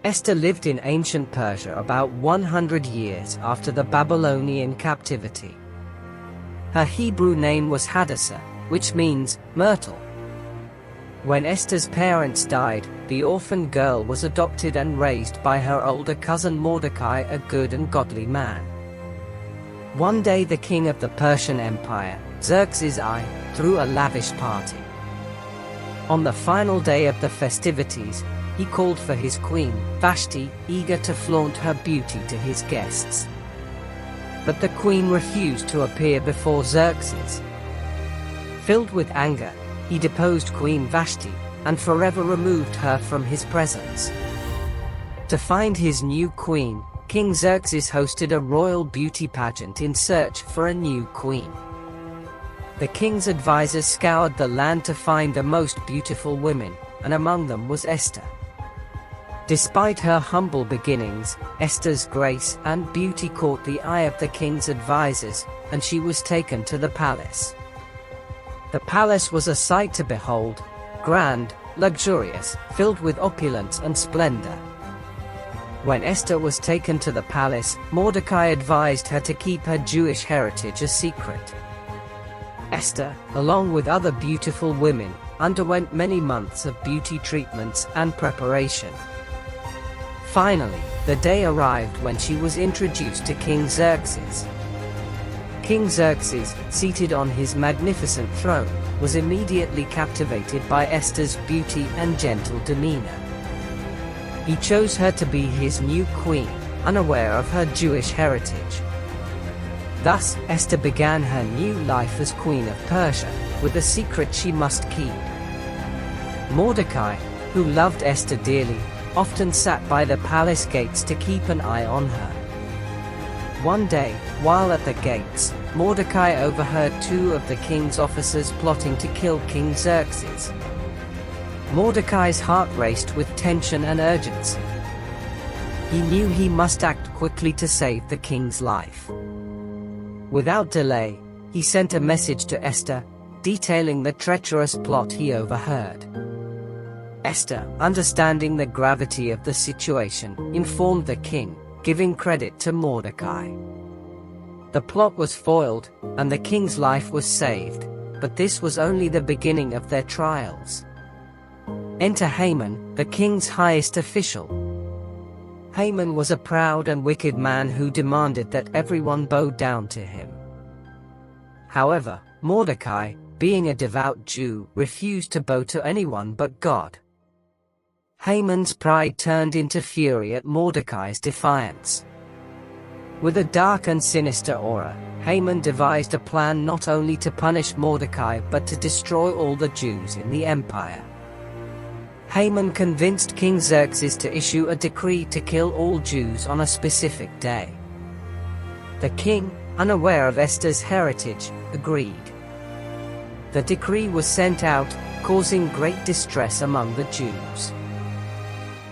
Esther lived in ancient Persia about 100 years after the Babylonian captivity. Her Hebrew name was Hadassah, which means myrtle. When Esther's parents died, the orphan girl was adopted and raised by her older cousin Mordecai, a good and godly man. One day the king of the Persian Empire, Xerxes I, threw a lavish party. On the final day of the festivities, he called for his queen, Vashti, eager to flaunt her beauty to his guests. But the queen refused to appear before Xerxes. Filled with anger, he deposed Queen Vashti, and forever removed her from his presence. To find his new queen, King Xerxes hosted a royal beauty pageant in search for a new queen. The king's advisors scoured the land to find the most beautiful women, and among them was Esther. Despite her humble beginnings, Esther's grace and beauty caught the eye of the king's advisors, and she was taken to the palace. The palace was a sight to behold, grand, luxurious, filled with opulence and splendor. When Esther was taken to the palace, Mordecai advised her to keep her Jewish heritage a secret. Esther, along with other beautiful women, underwent many months of beauty treatments and preparation. Finally, the day arrived when she was introduced to King Xerxes. King Xerxes, seated on his magnificent throne, was immediately captivated by Esther's beauty and gentle demeanor. He chose her to be his new queen, unaware of her Jewish heritage. Thus, Esther began her new life as Queen of Persia, with a secret she must keep. Mordecai, who loved Esther dearly, often sat by the palace gates to keep an eye on her. One day, while at the gates, Mordecai overheard two of the king's officers plotting to kill King Xerxes. Mordecai's heart raced with tension and urgency. He knew he must act quickly to save the king's life. Without delay, he sent a message to Esther, detailing the treacherous plot he overheard. Esther, understanding the gravity of the situation, informed the king, giving credit to Mordecai. The plot was foiled, and the king's life was saved, but this was only the beginning of their trials. Enter Haman, the king's highest official. Haman was a proud and wicked man who demanded that everyone bow down to him. However, Mordecai, being a devout Jew, refused to bow to anyone but God. Haman's pride turned into fury at Mordecai's defiance. With a dark and sinister aura, Haman devised a plan not only to punish Mordecai but to destroy all the Jews in the empire. Haman convinced King Xerxes to issue a decree to kill all Jews on a specific day. The king, unaware of Esther's heritage, agreed. The decree was sent out, causing great distress among the Jews.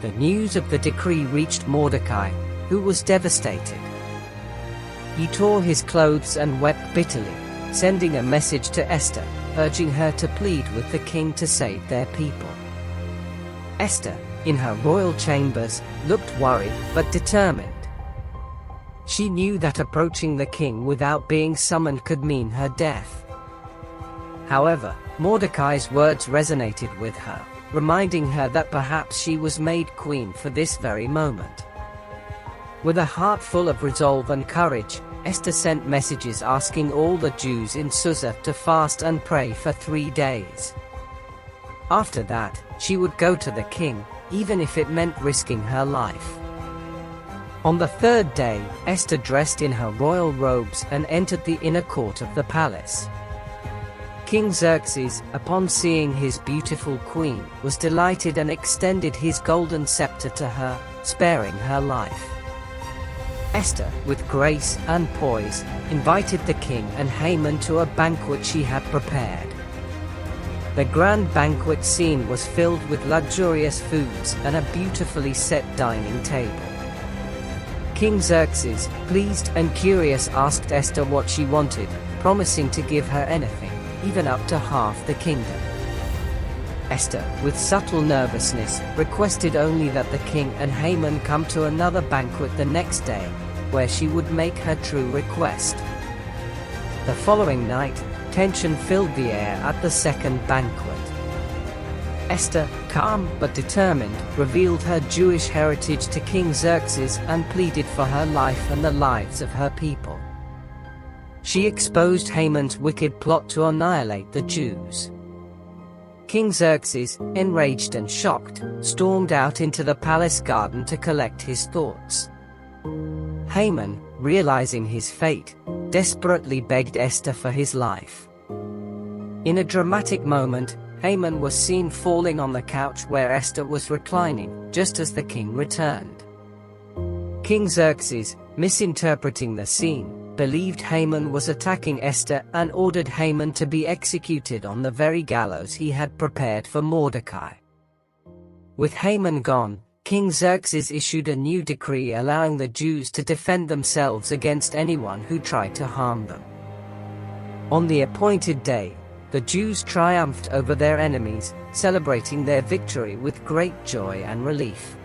The news of the decree reached Mordecai, who was devastated. He tore his clothes and wept bitterly, sending a message to Esther, urging her to plead with the king to save their people. Esther, in her royal chambers, looked worried but determined. She knew that approaching the king without being summoned could mean her death. However, Mordecai's words resonated with her, reminding her that perhaps she was made queen for this very moment. With a heart full of resolve and courage, Esther sent messages asking all the Jews in Susa to fast and pray for 3 days. After that, she would go to the king, even if it meant risking her life. On the 3rd day, Esther dressed in her royal robes and entered the inner court of the palace. King Xerxes, upon seeing his beautiful queen, was delighted and extended his golden scepter to her, sparing her life. Esther, with grace and poise, invited the king and Haman to a banquet she had prepared. The grand banquet scene was filled with luxurious foods and a beautifully set dining table. King Xerxes, pleased and curious, asked Esther what she wanted, promising to give her anything, even up to half the kingdom. Esther, with subtle nervousness, requested only that the king and Haman come to another banquet the next day, where she would make her true request. The following night, tension filled the air at the second banquet. Esther, calm but determined, revealed her Jewish heritage to King Xerxes and pleaded for her life and the lives of her people. She exposed Haman's wicked plot to annihilate the Jews. King Xerxes, enraged and shocked, stormed out into the palace garden to collect his thoughts. Haman, realizing his fate, desperately begged Esther for his life. In a dramatic moment, Haman was seen falling on the couch where Esther was reclining, just as the king returned. King Xerxes, misinterpreting the scene, believed Haman was attacking Esther and ordered Haman to be executed on the very gallows he had prepared for Mordecai. With Haman gone, King Xerxes issued a new decree allowing the Jews to defend themselves against anyone who tried to harm them. On the appointed day, the Jews triumphed over their enemies, celebrating their victory with great joy and relief.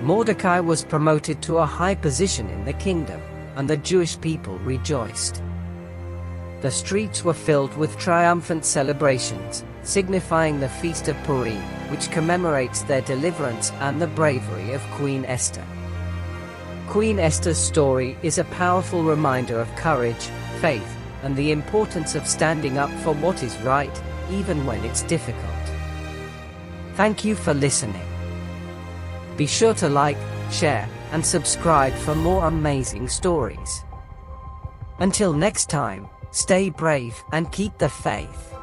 Mordecai was promoted to a high position in the kingdom, and the Jewish people rejoiced. The streets were filled with triumphant celebrations, signifying the Feast of Purim, which commemorates their deliverance and the bravery of Queen Esther. Queen Esther's story is a powerful reminder of courage, faith, and the importance of standing up for what is right, even when it's difficult. Thank you for listening. Be sure to like, share, and subscribe for more amazing stories. Until next time, stay brave and keep the faith.